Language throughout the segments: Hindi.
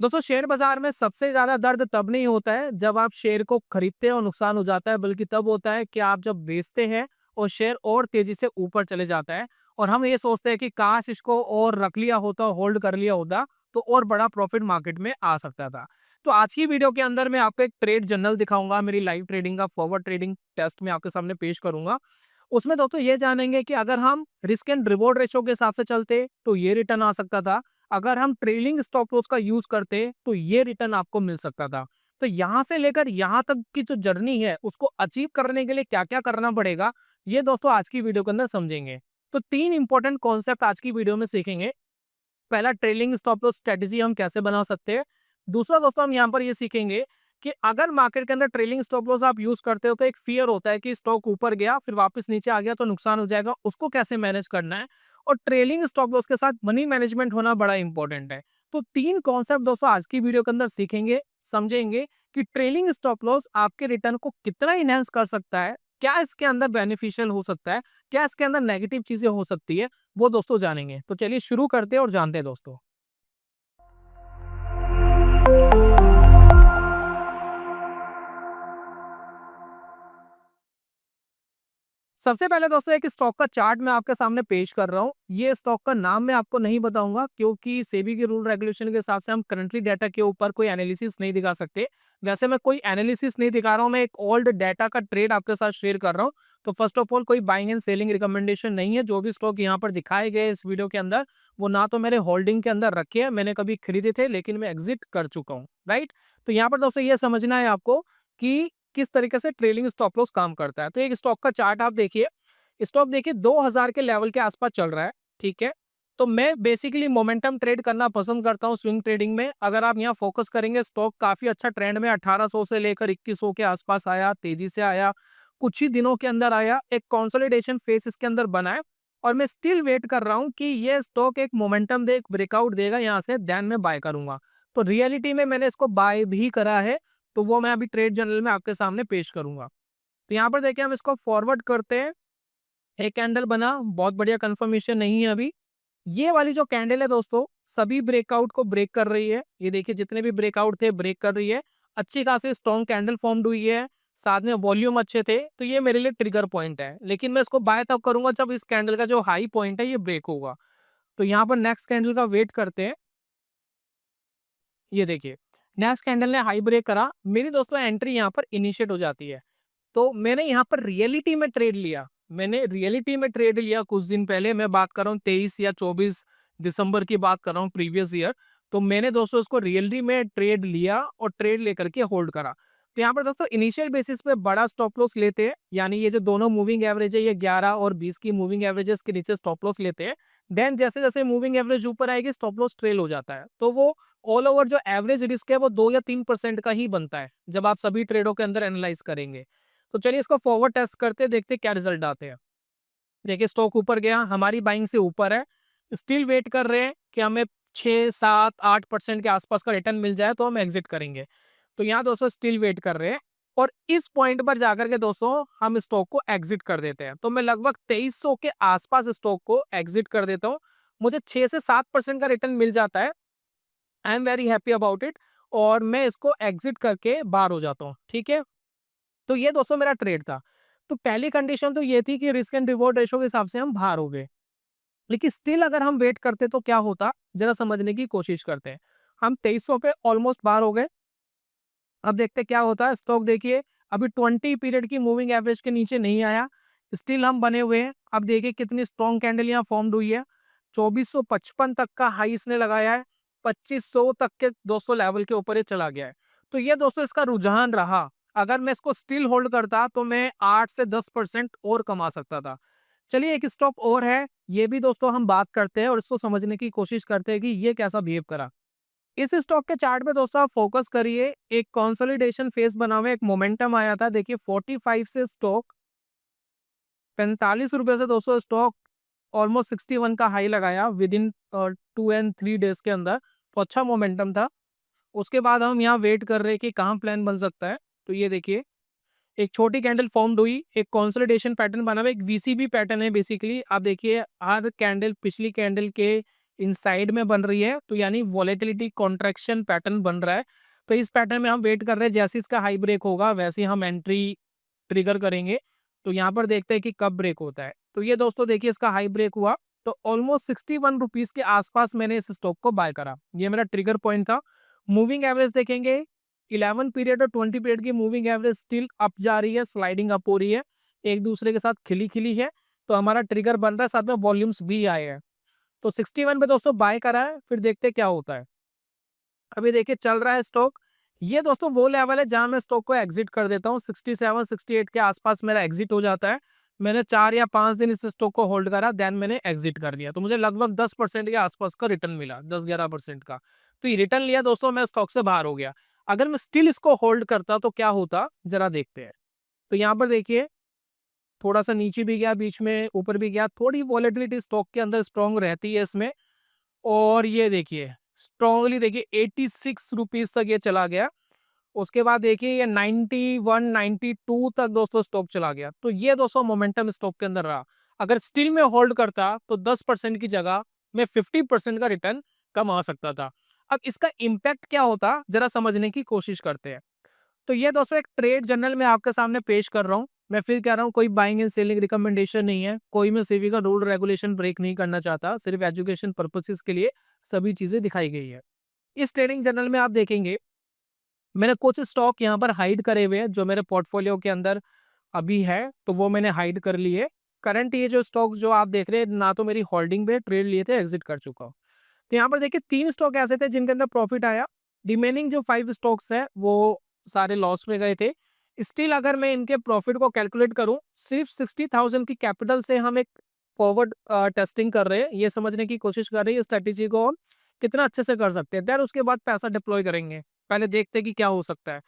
दोस्तों शेयर बाजार में सबसे ज्यादा दर्द तब नहीं होता है जब आप शेयर को खरीदते हैं और नुकसान हो जाता है, बल्कि तब होता है कि आप जब बेचते हैं और शेयर और तेजी से ऊपर चले जाता है और हम ये सोचते हैं कि काश इसको और रख लिया होता, होल्ड कर लिया होता तो और बड़ा प्रॉफिट मार्केट में आ सकता था। तो आज की वीडियो के अंदर मैं आपको एक ट्रेड जर्नल दिखाऊंगा, मेरी लाइव ट्रेडिंग का फॉरवर्ड ट्रेडिंग टेस्ट में आपके सामने पेश करूंगा। उसमें दोस्तों ये जानेंगे कि अगर हम रिस्क एंड रिवॉर्ड रेशो के हिसाब से चलते तो ये रिटर्न आ सकता था, अगर हम ट्रेलिंग स्टॉप लॉस का यूज करते तो ये रिटर्न आपको मिल सकता था। तो यहां से लेकर यहां तक की जो जर्नी है उसको अचीव करने के लिए क्या क्या करना पड़ेगा, ये दोस्तों आज की वीडियो के अंदर समझेंगे। तो तीन इंपॉर्टेंट कॉन्सेप्ट आज की वीडियो में सीखेंगे। पहला, ट्रेलिंग स्टॉप लॉस स्ट्रेटेजी हम कैसे बना सकते हैं। दूसरा दोस्तों हम यहाँ पर ये सीखेंगे कि अगर मार्केट के अंदर ट्रेलिंग स्टॉप लॉस आप यूज करते हो तो एक फियर होता है कि स्टॉक ऊपर गया फिर वापस नीचे आ गया तो नुकसान हो जाएगा, उसको कैसे मैनेज करना है। और ट्रेलिंग स्टॉप लॉस के साथ मनी मैनेजमेंट होना बड़ा इंपॉर्टेंट है। तो तीन कॉन्सेप्ट दोस्तों आज की वीडियो के अंदर सीखेंगे, समझेंगे कि ट्रेलिंग स्टॉप लॉस आपके रिटर्न को कितना इनहेंस कर सकता है, क्या इसके अंदर बेनिफिशियल हो सकता है, क्या इसके अंदर नेगेटिव चीजें हो सकती है, वो दोस्तों जानेंगे। तो चलिए शुरू करते हैं और जानते हैं दोस्तों। सबसे पहले दोस्तों एक स्टॉक का चार्ट मैं आपके सामने पेश कर रहा हूँ। ये स्टॉक का नाम मैं आपको नहीं बताऊंगा क्योंकि सेबी के रूल रेगुलेशन के हिसाब से हम करंटली डाटा के ऊपर कोई एनालिसिस नहीं दिखा सकते। वैसे मैं कोई एनालिसिस नहीं दिखा रहा हूँ, मैं एक ओल्ड डाटा का ट्रेड आपके साथ शेयर कर रहा हूँ। तो फर्स्ट ऑफ ऑल कोई बाइंग एंड सेलिंग रिकमेंडेशन नहीं है। जो भी स्टॉक यहाँ पर दिखाए गए इस वीडियो के अंदर वो ना तो मेरे होल्डिंग के अंदर रखे हैं, मैंने कभी खरीदे थे लेकिन मैं एग्जिट कर चुका हूँ। राइट। तो यहाँ पर दोस्तों ये समझना है आपको कि किस तरीके से ट्रेलिंग स्टॉप लॉस काम करता है। तो एक स्टॉक का चार्ट आप देखिए, स्टॉक देखिए 2000 के लेवल के आसपास चल रहा है। ठीक है। तो मैं बेसिकली मोमेंटम ट्रेड करना पसंद करता हूं स्विंग ट्रेडिंग में। अगर आप यहां फोकस करेंगे, स्टॉक काफी अच्छा ट्रेंड में 1800 से लेकर 2100 के आसपास आया, तेजी से आया, कुछ ही दिनों के अंदर आया, एक कंसोलिडेशन फेस इसके अंदर बना है और मैं स्टिल वेट कर रहा हूं कि ये स्टॉक एक मोमेंटम दे, एक ब्रेकआउट देगा यहां से, देन मैं बाय करूंगा। तो रियलिटी में मैंने इसको बाय भी करा है, तो वो मैं अभी ट्रेड जर्नल में आपके सामने पेश करूंगा। तो यहाँ पर देखिए हम इसको फॉरवर्ड करते हैं। एक कैंडल बना, बहुत बढ़िया, कंफर्मेशन नहीं है अभी। ये वाली जो कैंडल है दोस्तों सभी ब्रेकआउट को ब्रेक कर रही है। ये देखिए जितने भी ब्रेकआउट थे ब्रेक कर रही है, अच्छी खासी स्ट्रॉन्ग कैंडल फॉर्म्ड हुई है, साथ में वॉल्यूम अच्छे थे। तो ये मेरे लिए ट्रिगर पॉइंट है, लेकिन मैं इसको बाय तब करूंगा जब इस कैंडल का जो हाई पॉइंट है ये ब्रेक होगा। तो यहाँ पर नेक्स्ट कैंडल का वेट करते हैं। ये देखिए नेक्स्ट कैंडल ने हाई ब्रेक करा, मेरी दोस्तों एंट्री यहाँ पर इनिशिएट हो जाती है। तो मैंने यहाँ पर रियलिटी में ट्रेड लिया, मैंने रियलिटी में ट्रेड लिया कुछ दिन पहले, मैं बात कर रहा हूँ 23 या 24 दिसंबर की बात कर रहा हूँ, प्रीवियस ईयर। तो मैंने दोस्तों इसको रियलिटी में ट्रेड लिया और ट्रेड लेकर के होल्ड करा। तो यहाँ पर दोस्तों इनिशियल बेसिस पे बड़ा स्टॉप लॉस लेते हैं, यानी ये जो दोनों मूविंग एवरेज है ये 11 और 20 की मूविंग एवरेजेस के नीचे स्टॉप लॉस लेते हैं। देन जैसे जैसे मूविंग एवरेज ऊपर आएगी स्टॉप लॉस ट्रेल हो जाता है। तो वो ऑल ओवर जो एवरेज रिस्क है वो 2 या 3% का ही बनता है जब आप सभी ट्रेडों के अंदर एनालाइज करेंगे। तो चलिए इसको फॉरवर्ड टेस्ट करते हैं, देखते हैं क्या रिजल्ट आते हैं। देखिए स्टॉक ऊपर गया, हमारी बाइंग से ऊपर है, स्टिल वेट कर रहे हैं कि हमें 6 7 8% के आसपास का रिटर्न मिल जाए तो हम एग्जिट करेंगे। तो यहाँ दोस्तों स्टिल वेट कर रहे हैं और इस पॉइंट पर जाकर के दोस्तों हम स्टॉक को एग्जिट कर देते हैं। तो मैं लगभग 2300 के आसपास स्टॉक को एग्जिट कर देता हूँ, मुझे 6 से 7% का रिटर्न मिल जाता है। I am very happy about it और मैं इसको एग्जिट करके बाहर हो जाता हूँ। ठीक है। तो ये दोस्तों मेरा ट्रेड था। तो पहली कंडीशन तो ये थी कि रिस्क एंड रिवॉर्ड रेशो के हिसाब से हम बाहर हो गए, लेकिन स्टिल अगर हम वेट करते तो क्या होता, जरा समझने की कोशिश करते हैं। हम 2300 पे ऑलमोस्ट बाहर हो गए। अब देखते क्या होता है। स्टॉक देखिए अभी 20 पीरियड की मूविंग एवरेज के नीचे नहीं आया, स्टिल हम बने हुए हैं। अब देखिए कितनी स्ट्रॉन्ग कैंडल यहाँ फॉर्म्ड हुई है, 2455 तक का हाई इसने लगाया है, 2500 तक के 200 लेवल के ऊपर ये चला गया है। तो ये दोस्तों इसका रुझान रहा। अगर मैं इसको स्टिल होल्ड करता तो मैं 8 से 10% और कमा सकता था। चलिए एक स्टॉक और है, ये भी दोस्तों हम बात करते हैं और इसको समझने की कोशिश करते हैं कि ये कैसा बिहेव करा। इस स्टॉक के चार्ट पे दोस्तों आप फोकस करिए, एक कंसोलिडेशन फेस बना हुआ है, एक मोमेंटम आया था। देखिए 45 से स्टॉक 45 रुपए से दोस्तों स्टॉक ऑलमोस्ट 61 का हाई लगाया विद इन 2 एंड 3 डेज के अंदर। तो अच्छा मोमेंटम था। उसके बाद हम यहाँ वेट कर रहे हैं कि कहाँ प्लान बन सकता है। तो ये देखिए एक छोटी कैंडल फॉर्म्ड हुई, एक कंसोलिडेशन पैटर्न बना हुआ, एक वीसीबी पैटर्न है बेसिकली। आप देखिए हर कैंडल पिछली कैंडल के इन साइड में बन रही है, तो यानी वॉलेटिलिटी कॉन्ट्रैक्शन पैटर्न बन रहा है। तो इस पैटर्न में हम वेट कर रहे हैं, जैसे इसका हाई ब्रेक होगा वैसे ही हम एंट्री ट्रिगर करेंगे। तो यहाँ पर देखते हैं कि कब ब्रेक होता है। तो ये दोस्तों देखिए इसका हाई ब्रेक हुआ, तो ऑलमोस्ट 61 रुपीज के आसपास मैंने इस स्टॉक को बाय करा। ये मेरा ट्रिगर पॉइंट था। मूविंग एवरेज देखेंगे, 11 पीरियड और 20 पीरियड की मूविंग एवरेज स्टिल अप जा रही है, स्लाइडिंग अप हो रही है, एक दूसरे के साथ खिली खिली है। तो हमारा ट्रिगर बन रहा है, साथ में वॉल्यूम्स भी आए हैं। तो 61 पे दोस्तों बाय करा है, फिर देखते हैं क्या होता है। अभी देखिए चल रहा है स्टॉक। ये दोस्तों वो लेवल है जहां मैं स्टॉक को एग्जिट कर देता हूँ। 67 68 के आसपास मेरा एग्जिट हो जाता है। मैंने 4 या 5 दिन इस स्टॉक को होल्ड करा, देन मैंने एग्जिट कर दिया। तो मुझे लगभग 10% के आसपास का रिटर्न मिला, 10-11% का। तो ये रिटर्न लिया दोस्तों, मैं स्टॉक से बाहर हो गया। अगर मैं स्टिल इसको होल्ड करता तो क्या होता, जरा देखते हैं। तो यहाँ पर देखिए थोड़ा सा नीचे भी गया, बीच में ऊपर भी गया। थोड़ी वॉलेटिलिटी स्टॉक के अंदर स्ट्रॉन्ग रहती है इसमें। और ये देखिए स्ट्रॉन्गली देखिए 86 रुपीज तक ये चला गया। उसके बाद देखिए ये 91 92 तक दोस्तों स्टॉक चला गया। तो ये दोस्तों मोमेंटम स्टॉक के अंदर रहा। अगर स्टिल में होल्ड करता तो 10% की जगह मैं 50% का रिटर्न कमा सकता था। अब इसका इम्पैक्ट क्या होता, जरा समझने की कोशिश करते हैं। तो ये दोस्तों एक ट्रेड जर्नल में आपके सामने पेश कर रहा हूँ। मैं फिर कह रहा हूँ, कोई बाइंग एंड सेलिंग रिकमेंडेशन नहीं है, कोई मैं सेबी का रूल रेगुलेशन ब्रेक नहीं करना चाहता, सिर्फ एजुकेशन पर्पसेस के लिए सभी चीजें दिखाई गई है। इस ट्रेडिंग जर्नल में आप देखेंगे मैंने कुछ स्टॉक यहाँ पर हाइड करे हुए हैं जो मेरे पोर्टफोलियो के अंदर अभी है, तो वो मैंने हाइड कर लिए। करंट ये जो स्टॉक जो आप देख रहे हैं, ना तो मेरी होल्डिंग पे ट्रेड लिए थे, एग्जिट कर चुका हूँ। तो यहाँ पर देखिए 3 स्टॉक ऐसे थे जिनके अंदर प्रॉफिट आया। रिमेनिंग जो 5 स्टॉक्स है वो सारे लॉस में गए थे। स्टिल अगर मैं इनके प्रॉफिट को कैलकुलेट करूं, सिर्फ 60,000 की कैपिटल से हम एक फॉरवर्ड टेस्टिंग कर रहे हैं, ये समझने की कोशिश कर रहे हैं स्ट्रेटेजी को हम कितना अच्छे से कर सकते हैं। देन उसके बाद पैसा डिप्लॉय करेंगे, पहले देखते हैं कि क्या हो सकता है।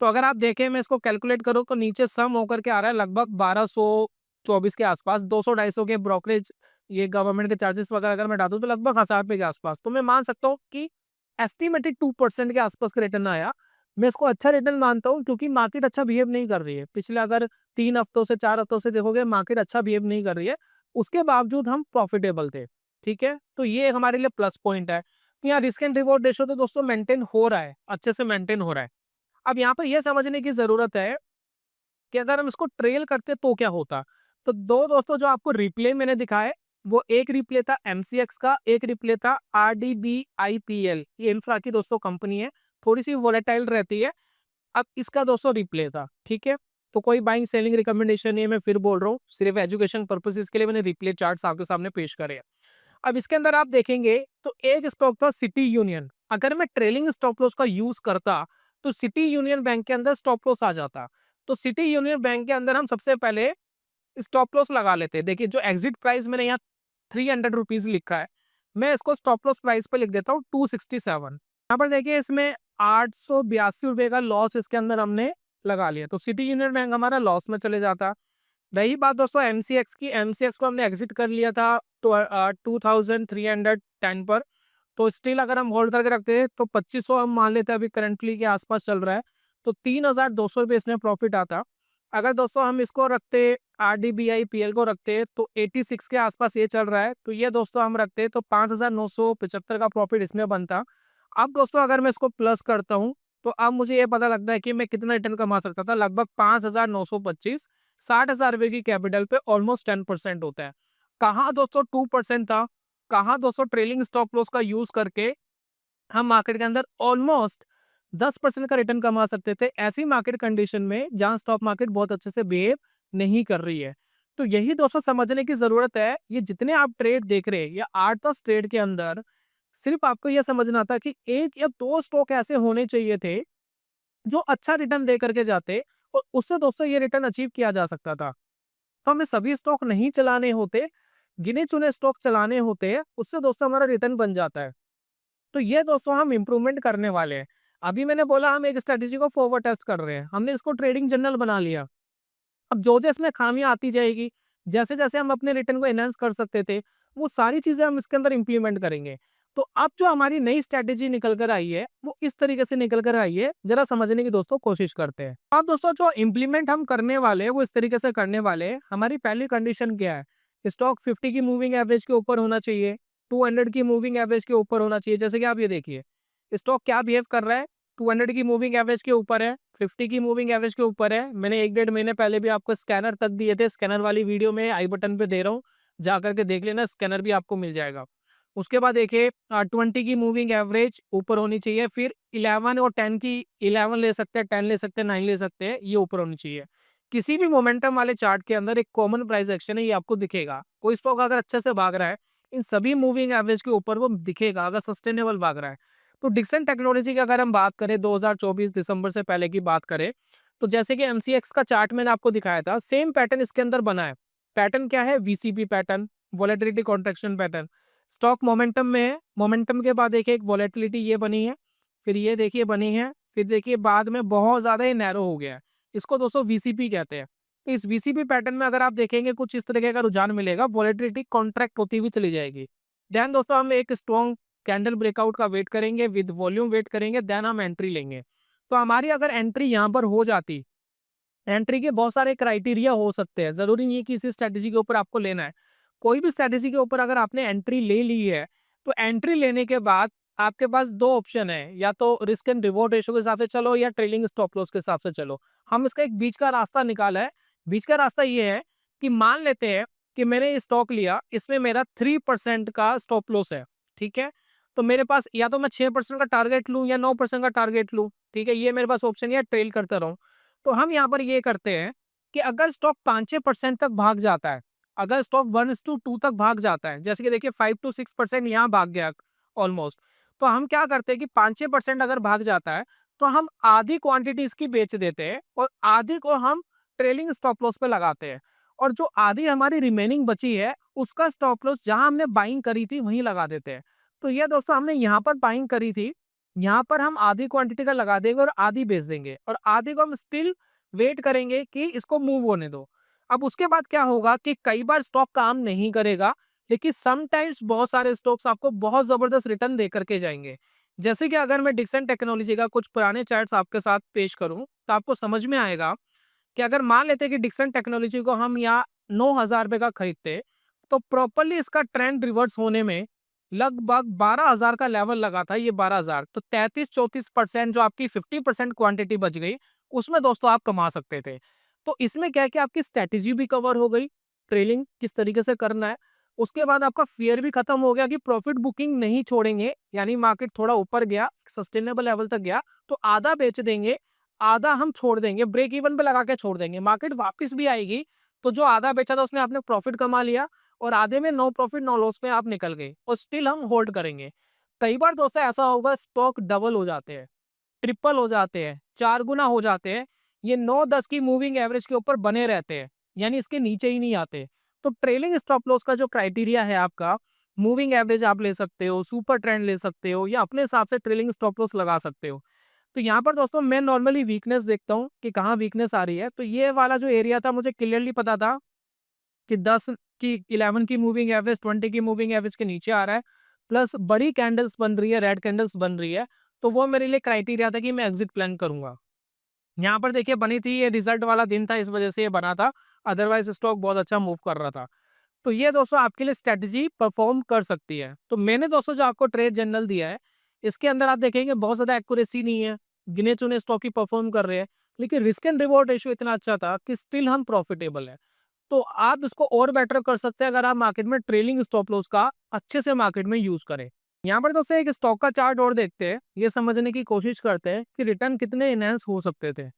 तो अगर आप देखें, मैं इसको कैलकुलेट करूं तो नीचे सम होकर के आ रहा है लगभग 1224 के आसपास। 200-250 के ब्रोकरेज, ये गवर्नमेंट के चार्जेस वगैरह अगर मैं डालूं तो लगभग 1000 रुपए के आसपास। तो मैं मान सकता हूँ कि एस्टिमेटेड 2% के आसपास का रिटर्न आया। मैं इसको अच्छा रिटर्न मानता हूँ क्योंकि मार्केट अच्छा बिहेव नहीं कर रही है। पिछले अगर 3 हफ्तों से 4 हफ्तों से देखोगे मार्केट अच्छा बिहेव नहीं कर रही है, उसके बावजूद हम प्रॉफिटेबल थे। ठीक है, तो ये हमारे लिए प्लस पॉइंट है। तो यहाँ रिस्क एंड रिवॉर्ड रेशो तो दोस्तों मेंटेन हो रहा है, अच्छे से मेंटेन हो रहा है। अब यहाँ पर यह समझने की जरूरत है कि अगर हम इसको ट्रेल करते तो क्या होता। तो दो दोस्तों जो आपको रिप्ले मैंने दिखाए, वो एक रिप्ले था एमसीएक्स का, एक रिप्ले था आरडीबीआईपीएल। ये इंफ्रा की दोस्तों कंपनी है, थोड़ी सी वोलेटाइल रहती है। अब इसका दोस्तों रिप्ले था। ठीक है, तो कोई बाइंग सेलिंग रिकमेंडेशन नहीं है, मैं फिर बोल रहा हूँ, सिर्फ एजुकेशन पर्पसेस के लिए मैंने रिप्ले चार्ट्स आपके सामने पेश करे हैं। अब इसके अंदर आप देखेंगे तो एक स्टॉक था सिटी यूनियन। अगर मैं ट्रेलिंग स्टॉप लॉस का यूज करता तो सिटी यूनियन बैंक के अंदर स्टॉप लॉस आ जाता। तो सिटी यूनियन बैंक के अंदर हम सबसे पहले स्टॉप लॉस लगा लेते हैं। देखिए जो एग्जिट प्राइस मैंने यहाँ 300 रुपीज लिखा है, मैं इसको स्टॉप लॉस प्राइस पे लिख देता हूँ 267। यहाँ पर देखिए इसमें 882 रुपए का लॉस इसके अंदर हमने लगा लिया, तो सिटी यूनियन बैंक हमारा लॉस में चले जाता। रही बात दोस्तों एमसीएक्स की, एमसीएक्स को हमने एग्जिट कर लिया था तो 2310 पर। तो स्टिल अगर हम होल्ड करके रखते हैं तो 2500 हम मान लेते हैं अभी करंटली के आसपास चल रहा है, तो 3200 रुपये इसमें प्रॉफिट आता। अगर दोस्तों हम इसको रखते आरडीबीआई पीएल को रखते तो 86 के आसपास ये चल रहा है, तो ये दोस्तों हम रखते तो 5975 का प्रॉफिट इसमें बनता। अब दोस्तों अगर मैं इसको प्लस करता हूँ तो अब मुझे ये पता लगता है कि मैं कितना रिटर्न कमा सकता था, लगभग 5925। 60,000 रुपए की कैपिटल पे ऑलमोस्ट 10% होता है। कहाँ दोस्तों 2% था, कहाँ दोस्तों ट्रेलिंग स्टॉप लॉस का यूज करके हम मार्केट के अंदर ऑलमोस्ट 10% का रिटर्न कमा सकते थे, ऐसी मार्केट कंडीशन में जहां स्टॉक मार्केट बहुत अच्छे से बिहेव नहीं कर रही है। तो यही दोस्तों समझने की जरूरत है। ये जितने आप ट्रेड देख रहे हैं या 8-10 ट्रेड के अंदर, सिर्फ आपको यह समझना था कि 1 या 2 स्टॉक ऐसे होने चाहिए थे जो अच्छा रिटर्न दे करके जाते, और उससे दोस्तों ये रिटर्न अचीव किया जा सकता था। तो हमें सभी स्टॉक नहीं चलाने होते, गिने चुने स्टॉक चलाने होते हैं, उससे दोस्तों हमारा रिटर्न बन जाता है। तो ये दोस्तों हम इंप्रूवमेंट करने वाले हैं। अभी मैंने बोला हम एक स्ट्रेटेजी को फॉरवर्ड टेस्ट कर रहे हैं, हमने इसको ट्रेडिंग जर्नल बना लिया। अब जो जो इसमें खामियां आती जाएगी, जैसे जैसे हम अपने रिटर्न को एनहांस कर सकते थे, वो सारी चीजें हम इसके अंदर इंप्लीमेंट करेंगे। तो अब जो हमारी नई स्ट्रेटेजी निकल कर आई है वो इस तरीके से निकल कर आई है, जरा समझने की दोस्तों कोशिश करते हैं। अब दोस्तों जो इम्प्लीमेंट हम करने वाले हैं वो इस तरीके से करने वाले हैं। हमारी पहली कंडीशन क्या है, स्टॉक 50 की मूविंग एवरेज के ऊपर होना चाहिए। 200 की मूविंग एवरेज के ऊपर होना चाहिए। जैसे कि आप ये देखिए स्टॉक क्या बिहेव कर रहा है, 200 की मूविंग एवरेज के ऊपर है, 50 की मूविंग एवरेज के ऊपर है। मैंने 1 डेढ़ महीने पहले भी आपको स्कैनर तक दिए थे, स्कैनर वाली वीडियो में आई बटन पे दे रहा हूँ, जा करके देख लेना, स्कैनर भी आपको मिल जाएगा। उसके बाद देखिए 20 की मूविंग एवरेज ऊपर होनी चाहिए, फिर 11 और 10 की, 11 ले सकते हैं, 10 ले सकते हैं, 9 ले सकते हैं, ये ऊपर होनी चाहिए। किसी भी मोमेंटम वाले चार्ट के अंदर एक कॉमन प्राइस एक्शन है, ये आपको दिखेगा। कोई स्टॉक अगर अच्छे से भाग रहा है, इन सभी मूविंग एवरेज के ऊपर वो दिखेगा अगर सस्टेनेबल भाग रहा है। तो डिक्सन टेक्नोलॉजी की अगर हम बात करें 2024 दिसंबर से पहले की बात करें, तो जैसे कि एमसीएक्स का चार्ट मैंने आपको दिखाया था, सेम पैटर्न इसके अंदर बना है। पैटर्न क्या है? VCP pattern, volatility contraction pattern. Stock momentum में है, मोमेंटम के बाद देखिए एक वॉलेटिलिटी ये बनी है, फिर ये देखिए बनी है, फिर देखिए बाद में बहुत ज्यादा ये नैरो हो गया है। इसको दोस्तों वीसीपी कहते हैं। तो इस वीसीपी पैटर्न में अगर आप देखेंगे कुछ इस तरीके का रुझान मिलेगा, वॉलेटिलिटी कॉन्ट्रैक्ट होती हुई चली जाएगी। देन दोस्तों हम एक स्ट्रॉन्ग कैंडल ब्रेकआउट का वेट करेंगे, विद वॉल्यूम वेट करेंगे, देन हम एंट्री लेंगे। तो हमारी अगर एंट्री यहाँ पर हो जाती, एंट्री के बहुत सारे क्राइटेरिया हो सकते हैं, जरूरी नहीं है कि इसी स्ट्रेटेजी के ऊपर आपको लेना है। कोई भी स्ट्रेटेजी के ऊपर अगर आपने एंट्री ले ली है, तो एंट्री लेने के बाद आपके पास दो ऑप्शन है, या तो रिस्क एंड रिवॉर्ड रेशियो के हिसाब से चलो या ट्रेलिंग स्टॉप लॉस के हिसाब से चलो। हम इसका एक बीच का रास्ता निकाला है। बीच का रास्ता ये है कि मान लेते हैं कि मैंने ये स्टॉक लिया, इसमें मेरा 3% का स्टॉप लॉस है, ठीक है। तो मेरे पास या तो मैं 6% का टारगेट लूं या 9% का टारगेट लूं, ठीक है, ये मेरे पास ऑप्शन है, ट्रेल करता रहूं। तो हम यहाँ पर ये करते हैं कि अगर स्टॉक 5-6% तक भाग जाता है, अगर स्टॉक 1:2 तक भाग जाता है, जैसे कि देखिए 5 to 6% यहाँ भाग गया ऑलमोस्ट, तो हम क्या करते हैं कि 5-6% अगर भाग जाता है, तो हम आधी क्वांटिटी इसकी बेच देते हैं और आधी को हम ट्रेलिंग स्टॉप लॉस पे लगाते हैं, और जो आधी हमारी रिमेनिंग बची है उसका स्टॉप लॉस जहां हमने बाइंग करी थी वहीं लगा देते हैं। तो ये दोस्तों हमने यहाँ पर बाइंग करी थी, यहाँ पर हम आधी क्वांटिटी का लगा देंगे और आधी बेच देंगे, और आधी को हम स्टिल वेट करेंगे कि इसको मूव होने दो। अब उसके बाद क्या होगा कि कई बार स्टॉक काम नहीं करेगा, लेकिन समटाइम्स बहुत सारे स्टॉक्स आपको बहुत जबरदस्त रिटर्न दे करके जाएंगे। जैसे कि अगर मैं डिक्सन टेक्नोलॉजी का कुछ पुराने चार्ट्स आपके साथ पेश करूं, तो आपको समझ में आएगा कि अगर मान लेते कि डिक्सन टेक्नोलॉजी को हम यहाँ 9,000 रुपए का खरीदते, तो प्रॉपरली इसका ट्रेंड रिवर्स होने में लगभग 12,000 का लेवल लगा था, ये 12,000, तो 33-34% जो आपकी 50% क्वांटिटी बच गई, उसमें दोस्तों आप कमा सकते थे। तो इसमें क्या है कि आपकी स्ट्रेटेजी भी कवर हो गई, ट्रेलिंग किस तरीके से करना है। उसके बाद आपका फियर भी खत्म हो गया कि प्रॉफिट बुकिंग नहीं छोड़ेंगे, यानी मार्केट थोड़ा ऊपर गया, सस्टेनेबल लेवल तक गया, तो आधा बेच देंगे, आधा हम छोड़ देंगे, ब्रेक इवन पे लगा के छोड़ देंगे। मार्केट वापस भी आएगी, तो जो आधा बेचा था उसमें आपने प्रॉफिट कमा लिया, और आधे में नो प्रॉफिट नो लॉस में आप निकल गए, और स्टिल हम होल्ड करेंगे। कई बार दोस्तों ऐसा होगा, स्टॉक डबल हो जाते हैं, ट्रिपल हो जाते हैं, 4 गुना हो जाते हैं, ये 9-10 की मूविंग एवरेज के ऊपर बने रहते हैं, यानी इसके नीचे ही नहीं आते। तो ट्रेलिंग स्टॉप लॉस का जो क्राइटेरिया है आपका, मूविंग एवरेज आप ले सकते हो, सुपर ट्रेंड ले सकते हो, या अपने हिसाब से ट्रेलिंग स्टॉप लॉस लगा सकते हो। तो यहाँ पर दोस्तों मैं नॉर्मली वीकनेस देखता हूँ कि कहाँ वीकनेस आ रही है। तो ये वाला जो एरिया था मुझे क्लियरली पता था कि 10 की, 11 की मूविंग एवरेज 20 की मूविंग एवरेज के नीचे आ रहा है, प्लस बड़ी कैंडल्स बन रही है, रेड कैंडल्स बन रही है, तो वो मेरे लिए क्राइटेरिया था कि मैं एग्जिट प्लान करूंगा। यहाँ पर देखिए बनी थी, ये रिजल्ट वाला दिन था, इस वजह से ये बना था, अदरवाइज स्टॉक बहुत अच्छा मूव कर रहा था। तो ये दोस्तों आपके लिए स्ट्रेटजी परफॉर्म कर सकती है। तो मैंने दोस्तों जो आपको ट्रेड जनरल दिया है, इसके अंदर आप देखेंगे बहुत ज्यादा एक्यूरेसी नहीं है, गिने चुने स्टॉक ही परफॉर्म कर रहे हैं, लेकिन रिस्क एंड रिवॉर्ड रेशियो इतना अच्छा था कि स्टिल हम प्रॉफिटेबल है। तो आप इसको और बेटर कर सकते हैं अगर आप मार्केट में ट्रेलिंग स्टॉप लॉस का अच्छे से मार्केट में यूज करें। यहाँ पर दोस्तों एक स्टॉक का चार्ट और देखते हैं, ये समझने की कोशिश करते हैं कि रिटर्न कितने इनहेंस हो सकते थे।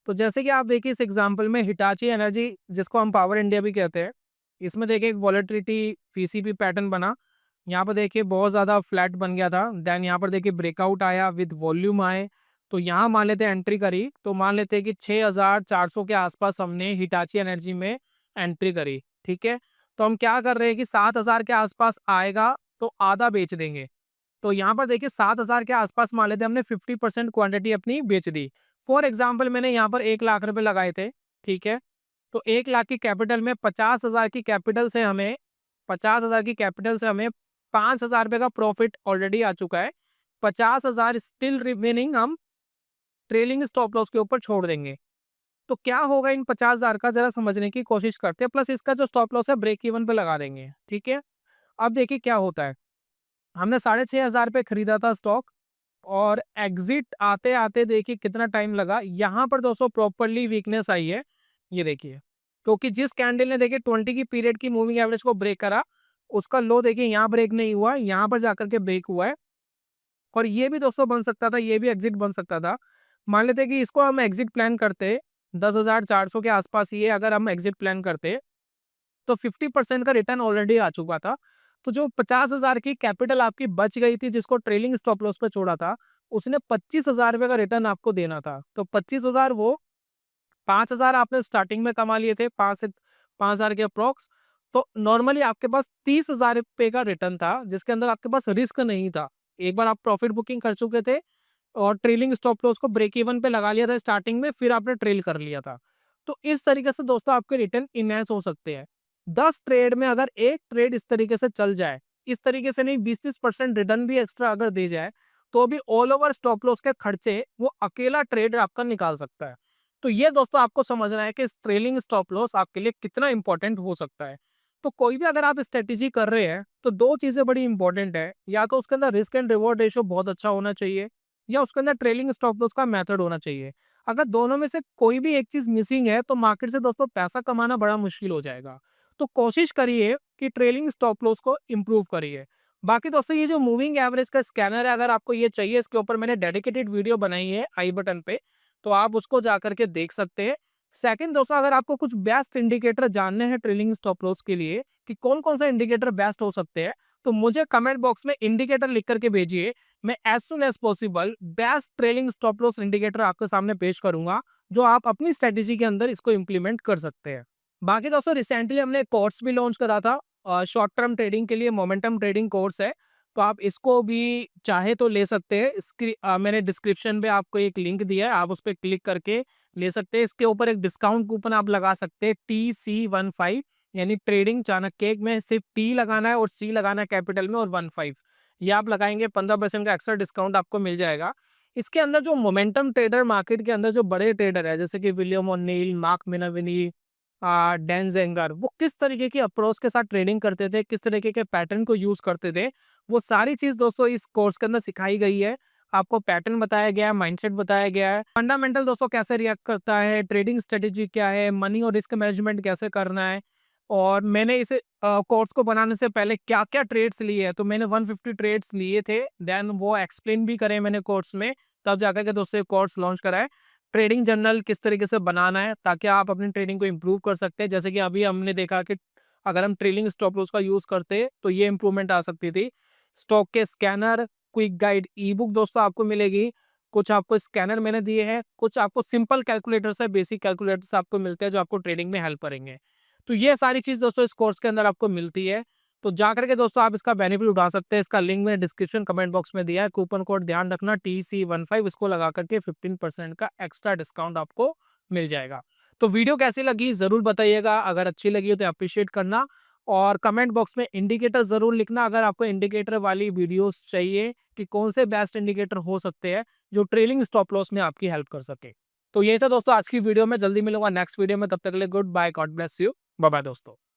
तो जैसे कि आप देखिए इस एग्जांपल में हिटाची एनर्जी, जिसको हम पावर इंडिया भी कहते हैं, इसमें देखिए एक वॉलेटिलिटी पीसीपी पैटर्न बना, यहाँ पर देखिए बहुत ज़्यादा फ्लैट बन गया था, देन यहाँ पर देखिए ब्रेकआउट आया, विद वॉल्यूम आए, तो यहाँ मान लेते हैं एंट्री करी, तो मान लेते हैं कि 6,400 के आसपास हमने हिटाची एनर्जी में एंट्री करी, ठीक है। तो हम क्या कर रहे हैं कि 7,000 के आसपास आएगा तो आधा बेच देंगे। तो यहाँ पर देखिए 7,000 के आसपास मान लेते हैं हमने 50% क्वांटिटी अपनी बेच दी। फॉर एग्जाम्पल मैंने यहाँ पर 1 लाख रुपए लगाए थे, ठीक है। तो 1 लाख की कैपिटल में 50,000 की कैपिटल से हमें 50,000 की कैपिटल से हमें 5,000 रुपए का प्रॉफिट ऑलरेडी आ चुका है। 50,000 स्टिल रिमेनिंग हम ट्रेलिंग स्टॉप लॉस के ऊपर छोड़ देंगे। तो क्या होगा इन 50,000 का, जरा समझने की कोशिश करते हैं, प्लस इसका जो स्टॉप लॉस है ब्रेक इवन पे लगा देंगे, ठीक है। अब देखिए क्या होता है, हमने 6,500 पे खरीदा था स्टॉक और एग्जिट आते आते देखिए कितना टाइम लगा। यहाँ पर दोस्तों प्रॉपरली वीकनेस आई है, ये देखिए, क्योंकि जिस कैंडल ने देखिए 20 की पीरियड की मूविंग एवरेज को ब्रेक करा, उसका लो देखिए यहाँ ब्रेक नहीं हुआ, यहाँ पर जाकर के ब्रेक हुआ है। और ये भी दोस्तों बन सकता था, ये भी एग्जिट बन सकता था। मान लेते कि इसको हम एग्जिट प्लान करते 10,400 के आसपास, ये अगर हम एग्जिट प्लान करते तो 50% का रिटर्न ऑलरेडी आ चुका था। तो जो 50,000 की कैपिटल आपकी बच गई थी, जिसको ट्रेलिंग स्टॉप लॉस पे छोड़ा था, उसने 25,000 रुपए का रिटर्न आपको देना था। तो 25,000 वो 5,000 आपने स्टार्टिंग में कमा लिए थे, 5 से 5,000 के अप्रॉक्स। तो नॉर्मली आपके पास 30,000 रुपए का रिटर्न था, जिसके अंदर आपके पास रिस्क नहीं था। एक बार आप प्रॉफिट बुकिंग कर चुके थे और ट्रेलिंग स्टॉप लॉस को ब्रेक इवन पे लगा लिया था स्टार्टिंग में, फिर आपने ट्रेल कर लिया था। तो इस तरीके से दोस्तों आपके रिटर्न इनहैंस हो सकते हैं। 10 ट्रेड में अगर एक ट्रेड इस तरीके से चल जाए, इस तरीके से नहीं 20-30% रिटर्न भी एक्स्ट्रा अगर दे जाए, तो भी ऑल ओवर स्टॉप लॉस के खर्चे वो अकेला ट्रेडर आपका निकाल सकता है। तो ये दोस्तों आपको समझना है कि ट्रेलिंग स्टॉप लॉस आपके लिए कितना इंपॉर्टेंट हो सकता है। तो कोई भी अगर आप स्ट्रेटेजी कर रहे हैं तो दो चीजें बड़ी इंपॉर्टेंट है, या तो उसके अंदर रिस्क एंड रिवॉर्ड रेशियो बहुत अच्छा होना चाहिए, या उसके अंदर ट्रेलिंग स्टॉप लॉस का मेथड होना चाहिए। अगर दोनों में से कोई भी एक चीज मिसिंग है तो मार्केट से दोस्तों पैसा कमाना बड़ा मुश्किल हो जाएगा। तो कोशिश करिए कि ट्रेलिंग स्टॉप लॉस को इम्प्रूव करिए। बाकी दोस्तों ये जो मूविंग एवरेज का स्कैनर है, अगर आपको ये चाहिए, इसके ऊपर मैंने डेडिकेटेड वीडियो बनाई है आई बटन पे, तो आप उसको जाकर के देख सकते हैं। सेकंड दोस्तों, अगर आपको कुछ बेस्ट इंडिकेटर जानने हैं ट्रेलिंग स्टॉप लॉस के लिए कि कौन कौन सा इंडिकेटर बेस्ट हो सकते हैं, तो मुझे कमेंट बॉक्स में इंडिकेटर लिख करके भेजिए। मैं as soon as possible best trailing stop loss indicator आपके सामने पेश करूंगा, जो आप अपनी स्ट्रेटेजी के अंदर इसको इंप्लीमेंट कर सकते हैं। बाकी दोस्तों रिसेंटली हमने कोर्स भी लॉन्च करा था शॉर्ट टर्म ट्रेडिंग के लिए, मोमेंटम ट्रेडिंग कोर्स है। तो आप इसको भी चाहे तो ले सकते हैं। इसकी मैंने डिस्क्रिप्शन पे आपको एक लिंक दिया है, आप उस पर क्लिक करके ले सकते हैं। इसके ऊपर एक डिस्काउंट कूपन आप लगा सकते हैं TC15, यानी ट्रेडिंग चाणक्य में सिर्फ टी लगाना है और सी लगाना है कैपिटल में और 15, ये आप लगाएंगे 15% का एक्स्ट्रा डिस्काउंट आपको मिल जाएगा। इसके अंदर जो मोमेंटम ट्रेडर मार्केट के अंदर जो बड़े ट्रेडर है, जैसे कि विलियम ओ'नील, मार्क मिनाविनी, डैन जेंगर, वो किस तरीके की अप्रोच के साथ ट्रेडिंग करते थे, किस तरीके के पैटर्न को यूज करते थे, वो सारी चीज दोस्तों इस कोर्स के अंदर सिखाई गई है। आपको पैटर्न बताया गया है, माइंडसेट बताया गया है, फंडामेंटल दोस्तों कैसे रिएक्ट करता है, ट्रेडिंग स्ट्रेटेजी क्या है, मनी और रिस्क मैनेजमेंट कैसे करना है। और मैंने इस कोर्स को बनाने से पहले क्या क्या ट्रेड्स लिए हैं, तो मैंने 150 ट्रेड्स लिए थे, देन वो एक्सप्लेन भी करे मैंने कोर्स में, तब जाकर के दोस्तों कोर्स लॉन्च करा है। ट्रेडिंग जर्नल किस तरीके से बनाना है ताकि आप अपनी ट्रेडिंग को इम्प्रूव कर सकते हैं। जैसे कि अभी हमने देखा कि अगर हम ट्रेलिंग स्टॉप लॉस का यूज करते तो ये इंप्रूवमेंट आ सकती थी। स्टॉक के स्कैनर, क्विक गाइड ई बुक दोस्तों आपको मिलेगी। कुछ आपको स्कैनर मैंने दिए हैं, कुछ आपको सिंपल कैलकुलेटर्स है, बेसिक कैलकुलेटर्स आपको मिलते हैं जो आपको ट्रेडिंग में हेल्प करेंगे। तो ये सारी चीज दोस्तों इस कोर्स के अंदर आपको मिलती है। तो जा करके दोस्तों आप इसका बेनिफिट उठा सकते हैं। इसका लिंक मैंने डिस्क्रिप्शन कमेंट बॉक्स में दिया है। कूपन कोड ध्यान रखना TC15, इसको लगा करके 15% का एक्स्ट्रा डिस्काउंट आपको मिल जाएगा। तो वीडियो कैसी लगी जरूर बताइएगा, अगर अच्छी लगी हो तो अप्रिशिएट करना, और कमेंट बॉक्स में इंडिकेटर जरूर लिखना अगर आपको इंडिकेटर वाली वीडियोस चाहिए कि कौन से बेस्ट इंडिकेटर हो सकते हैं जो ट्रेलिंग स्टॉप लॉस में आपकी हेल्प कर सके। तो ये था दोस्तों आज की वीडियो में, जल्दी मिलूंगा नेक्स्ट वीडियो में, तब तक के लिए goodbye, god bless you, bye bye दोस्तों।